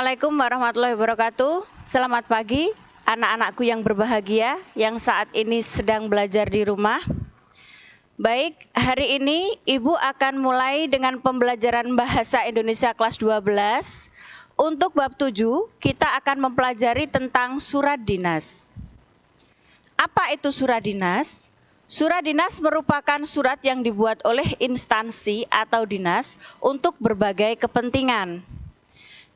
Assalamualaikum warahmatullahi wabarakatuh. Selamat pagi anak-anakku yang berbahagia yang saat ini sedang belajar di rumah. Baik, hari ini Ibu akan mulai dengan pembelajaran Bahasa Indonesia kelas 12. Untuk bab 7, kita akan mempelajari tentang surat dinas. Apa itu surat dinas? Surat dinas merupakan surat yang dibuat oleh instansi atau dinas untuk berbagai kepentingan.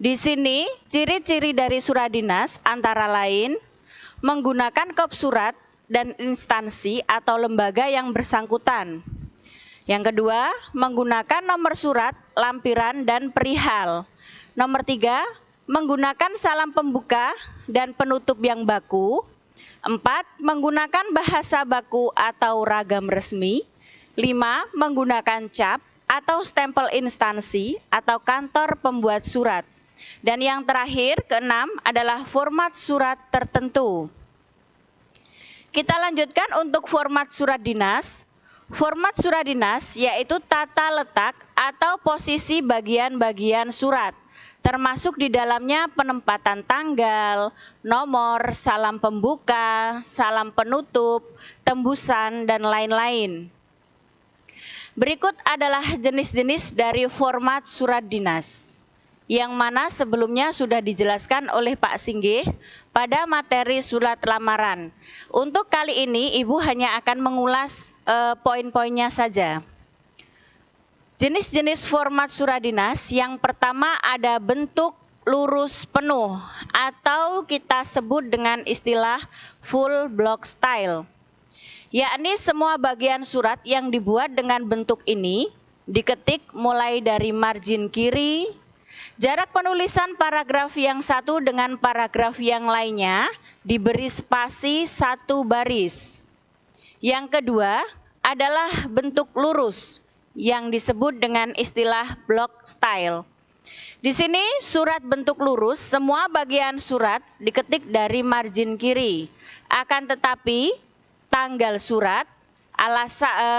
Di sini, ciri-ciri dari surat dinas antara lain menggunakan kop surat dan instansi atau lembaga yang bersangkutan. Yang kedua, menggunakan nomor surat, lampiran, dan perihal. Nomor 3, menggunakan salam pembuka dan penutup yang baku. 4, menggunakan bahasa baku atau ragam resmi. 5, menggunakan cap atau stempel instansi atau kantor pembuat surat. Dan yang terakhir, keenam, adalah format surat tertentu. Kita lanjutkan untuk format surat dinas. Format surat dinas yaitu tata letak atau posisi bagian-bagian surat, termasuk di dalamnya penempatan tanggal, nomor, salam pembuka, salam penutup, tembusan, dan lain-lain. Berikut adalah jenis-jenis dari format surat dinas, yang mana sebelumnya sudah dijelaskan oleh Pak Singgih pada materi surat lamaran. Untuk kali ini Ibu hanya akan mengulas poin-poinnya saja. Jenis-jenis format surat dinas, yang pertama ada bentuk lurus penuh atau kita sebut dengan istilah full block style. Yakni semua bagian surat yang dibuat dengan bentuk ini diketik mulai dari margin kiri. Jarak penulisan paragraf yang satu dengan paragraf yang lainnya diberi spasi 1 baris. Yang kedua adalah bentuk lurus yang disebut dengan istilah block style. Di sini surat bentuk lurus, semua bagian surat diketik dari margin kiri. Akan tetapi tanggal surat,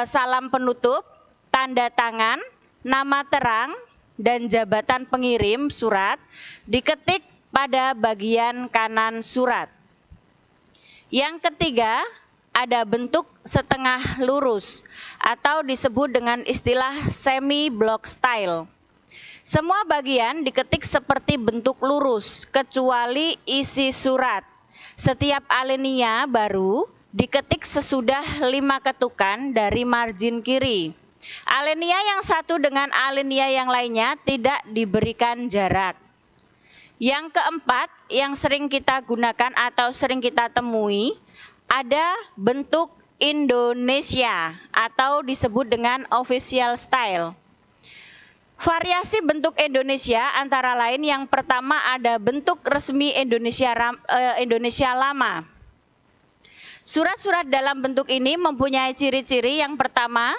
salam penutup, tanda tangan, nama terang, dan jabatan pengirim surat diketik pada bagian kanan surat. Yang ketiga, ada bentuk setengah lurus atau disebut dengan istilah semi block style. Semua bagian diketik seperti bentuk lurus kecuali isi surat. Setiap alinea baru diketik sesudah 5 ketukan dari margin kiri. Alinea yang satu dengan alinea yang lainnya tidak diberikan jarak. Yang keempat, yang sering kita gunakan atau sering kita temui, ada bentuk Indonesia atau disebut dengan official style. Variasi bentuk Indonesia antara lain yang pertama ada bentuk resmi Indonesia lama. Surat-surat dalam bentuk ini mempunyai ciri-ciri. Yang pertama,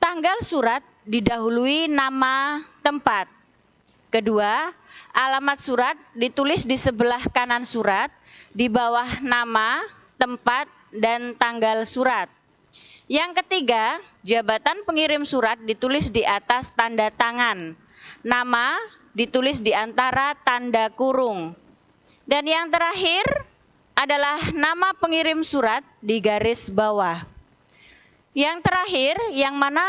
tanggal surat didahului nama tempat. Kedua, alamat surat ditulis di sebelah kanan surat, di bawah nama, tempat, dan tanggal surat. Yang ketiga, jabatan pengirim surat ditulis di atas tanda tangan. Nama ditulis di antara tanda kurung. Dan yang terakhir adalah nama pengirim surat di garis bawah. Yang terakhir, yang mana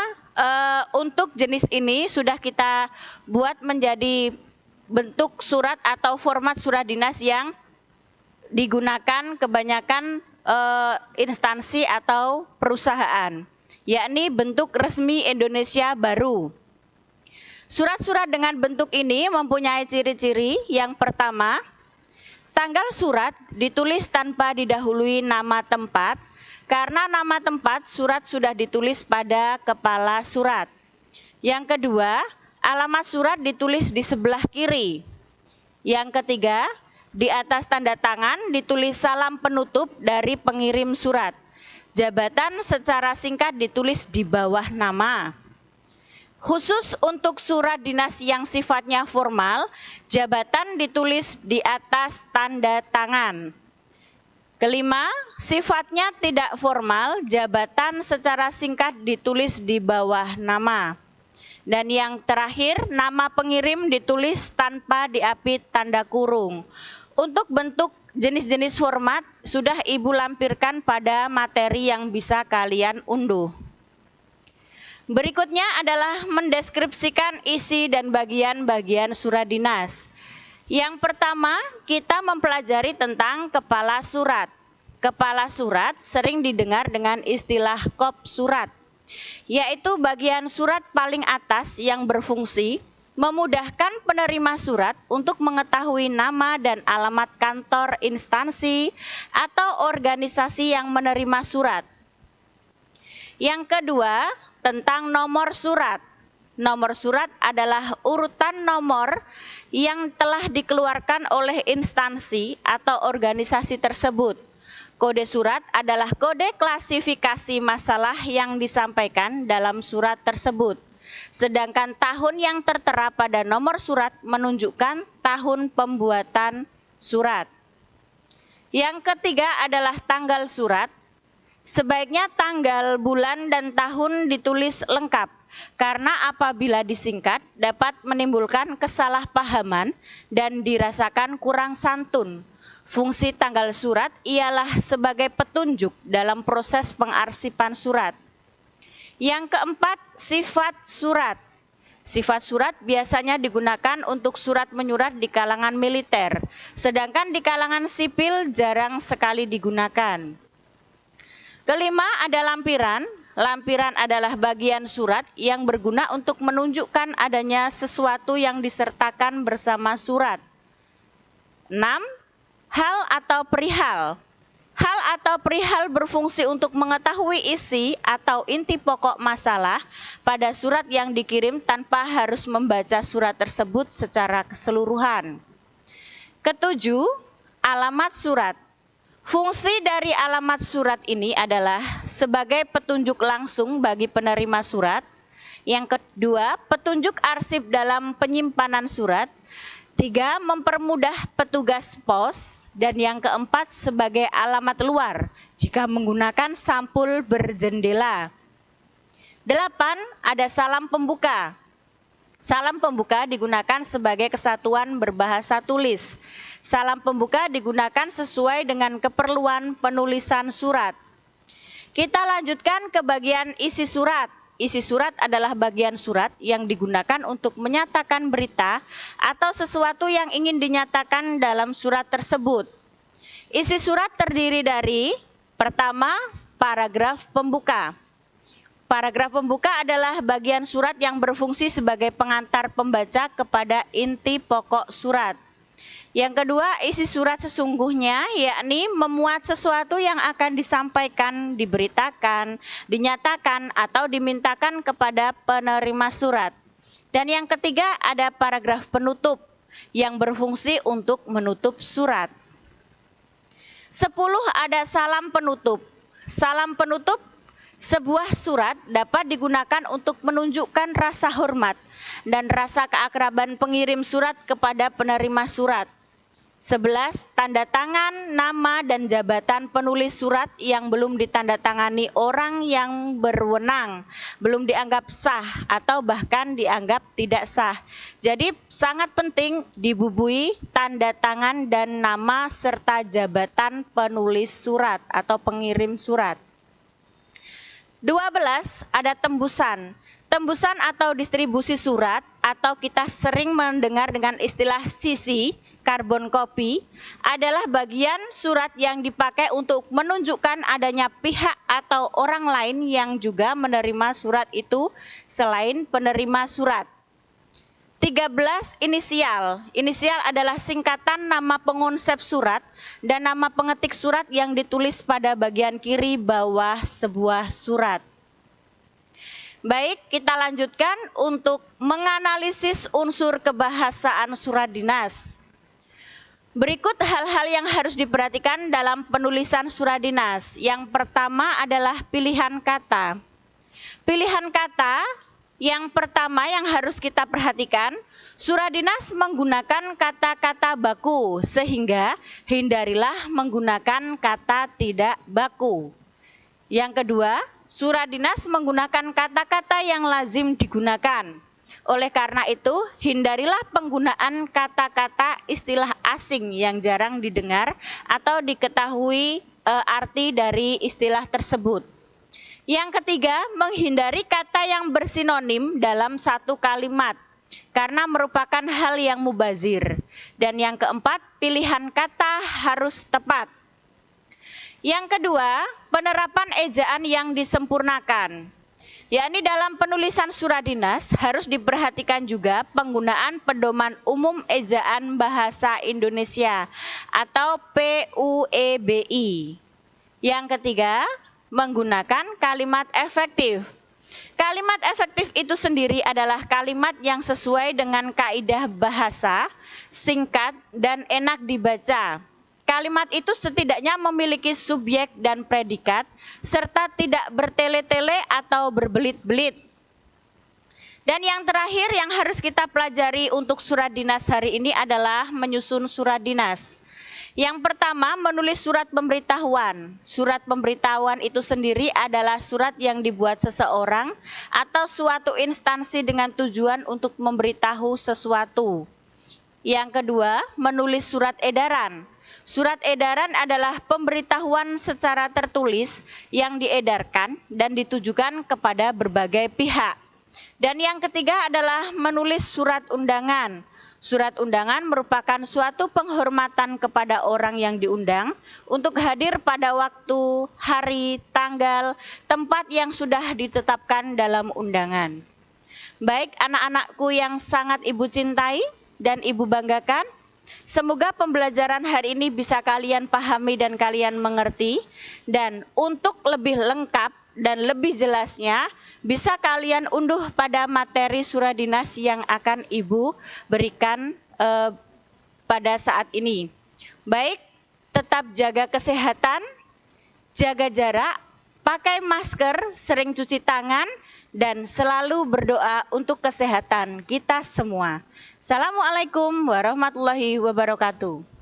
untuk jenis ini sudah kita buat menjadi bentuk surat atau format surat dinas yang digunakan kebanyakan instansi atau perusahaan, yakni bentuk resmi Indonesia baru. Surat-surat dengan bentuk ini mempunyai ciri-ciri. Yang pertama, tanggal surat ditulis tanpa didahului nama tempat. Karena nama tempat surat sudah ditulis pada kepala surat. Yang kedua, alamat surat ditulis di sebelah kiri. Yang ketiga, di atas tanda tangan ditulis salam penutup dari pengirim surat. Jabatan secara singkat ditulis di bawah nama. Khusus untuk surat dinas yang sifatnya formal, jabatan ditulis di atas tanda tangan. Kelima, sifatnya tidak formal, jabatan secara singkat ditulis di bawah nama. Dan yang terakhir, nama pengirim ditulis tanpa diapit tanda kurung. Untuk bentuk jenis-jenis format sudah Ibu lampirkan pada materi yang bisa kalian unduh. Berikutnya adalah mendeskripsikan isi dan bagian-bagian surat dinas. Yang pertama, kita mempelajari tentang kepala surat. Kepala surat sering didengar dengan istilah kop surat, yaitu bagian surat paling atas yang berfungsi memudahkan penerima surat untuk mengetahui nama dan alamat kantor instansi atau organisasi yang menerima surat. Yang kedua, tentang nomor surat. Nomor surat adalah urutan nomor yang telah dikeluarkan oleh instansi atau organisasi tersebut. Kode surat adalah kode klasifikasi masalah yang disampaikan dalam surat tersebut. Sedangkan tahun yang tertera pada nomor surat menunjukkan tahun pembuatan surat. Yang ketiga adalah tanggal surat. Sebaiknya tanggal, bulan, dan tahun ditulis lengkap, karena apabila disingkat dapat menimbulkan kesalahpahaman dan dirasakan kurang santun. Fungsi tanggal surat ialah sebagai petunjuk dalam proses pengarsipan surat. Yang keempat, sifat surat. Sifat surat biasanya digunakan untuk surat menyurat di kalangan militer, sedangkan di kalangan sipil jarang sekali digunakan. Kelima, ada lampiran. Lampiran adalah bagian surat yang berguna untuk menunjukkan adanya sesuatu yang disertakan bersama surat. 6. Hal atau perihal. Hal atau perihal berfungsi untuk mengetahui isi atau inti pokok masalah pada surat yang dikirim tanpa harus membaca surat tersebut secara keseluruhan. Ketujuh, alamat surat. Fungsi dari alamat surat ini adalah sebagai petunjuk langsung bagi penerima surat. Yang kedua, petunjuk arsip dalam penyimpanan surat. 3, mempermudah petugas pos. Dan yang keempat, sebagai alamat luar jika menggunakan sampul berjendela. 8, ada salam pembuka. Salam pembuka digunakan sebagai kesatuan berbahasa tulis. Salam pembuka digunakan sesuai dengan keperluan penulisan surat. Kita lanjutkan ke bagian isi surat. Isi surat adalah bagian surat yang digunakan untuk menyatakan berita atau sesuatu yang ingin dinyatakan dalam surat tersebut. Isi surat terdiri dari, pertama, paragraf pembuka. Paragraf pembuka adalah bagian surat yang berfungsi sebagai pengantar pembaca kepada inti pokok surat. Yang kedua, isi surat sesungguhnya, yakni memuat sesuatu yang akan disampaikan, diberitakan, dinyatakan, atau dimintakan kepada penerima surat. Dan yang ketiga, ada paragraf penutup yang berfungsi untuk menutup surat. 10, ada salam penutup. Salam penutup sebuah surat dapat digunakan untuk menunjukkan rasa hormat dan rasa keakraban pengirim surat kepada penerima surat. 11, tanda tangan, nama, dan jabatan penulis surat yang belum ditandatangani orang yang berwenang, belum dianggap sah, atau bahkan dianggap tidak sah. Jadi sangat penting dibubui tanda tangan dan nama serta jabatan penulis surat atau pengirim surat. 12, ada tembusan. Tembusan atau distribusi surat, atau kita sering mendengar dengan istilah CC, carbon copy, adalah bagian surat yang dipakai untuk menunjukkan adanya pihak atau orang lain yang juga menerima surat itu selain penerima surat. 13, inisial. Inisial adalah singkatan nama pengonsep surat dan nama pengetik surat yang ditulis pada bagian kiri bawah sebuah surat. Baik, kita lanjutkan untuk menganalisis unsur kebahasaan surat dinas. Berikut hal-hal yang harus diperhatikan dalam penulisan surat dinas. Yang pertama adalah pilihan kata. Pilihan kata yang pertama yang harus kita perhatikan, surat dinas menggunakan kata-kata baku, sehingga hindarilah menggunakan kata tidak baku. Yang kedua, surat dinas menggunakan kata-kata yang lazim digunakan. Oleh karena itu, hindarilah penggunaan kata-kata istilah asing yang jarang didengar atau diketahui arti dari istilah tersebut. Yang ketiga, menghindari kata yang bersinonim dalam satu kalimat karena merupakan hal yang mubazir. Dan yang keempat, pilihan kata harus tepat. Yang kedua, penerapan ejaan yang disempurnakan. Yakni dalam penulisan surat dinas harus diperhatikan juga penggunaan pedoman umum ejaan bahasa Indonesia atau PUEBI. Yang ketiga, menggunakan kalimat efektif. Kalimat efektif itu sendiri adalah kalimat yang sesuai dengan kaidah bahasa, singkat, dan enak dibaca. Kalimat itu setidaknya memiliki subjek dan predikat, serta tidak bertele-tele atau berbelit-belit. Dan yang terakhir yang harus kita pelajari untuk surat dinas hari ini adalah menyusun surat dinas. Yang pertama, menulis surat pemberitahuan. Surat pemberitahuan itu sendiri adalah surat yang dibuat seseorang atau suatu instansi dengan tujuan untuk memberitahu sesuatu. Yang kedua, menulis surat edaran. Surat edaran adalah pemberitahuan secara tertulis yang diedarkan dan ditujukan kepada berbagai pihak. Dan yang ketiga adalah menulis surat undangan. Surat undangan merupakan suatu penghormatan kepada orang yang diundang untuk hadir pada waktu, hari, tanggal, tempat yang sudah ditetapkan dalam undangan. Baik anak-anakku yang sangat Ibu cintai dan Ibu banggakan, semoga pembelajaran hari ini bisa kalian pahami dan kalian mengerti. Dan untuk lebih lengkap dan lebih jelasnya, bisa kalian unduh pada materi surat dinas yang akan Ibu berikan pada saat ini. Baik, tetap jaga kesehatan, jaga jarak, pakai masker, sering cuci tangan, dan selalu berdoa untuk kesehatan kita semua. Assalamualaikum warahmatullahi wabarakatuh.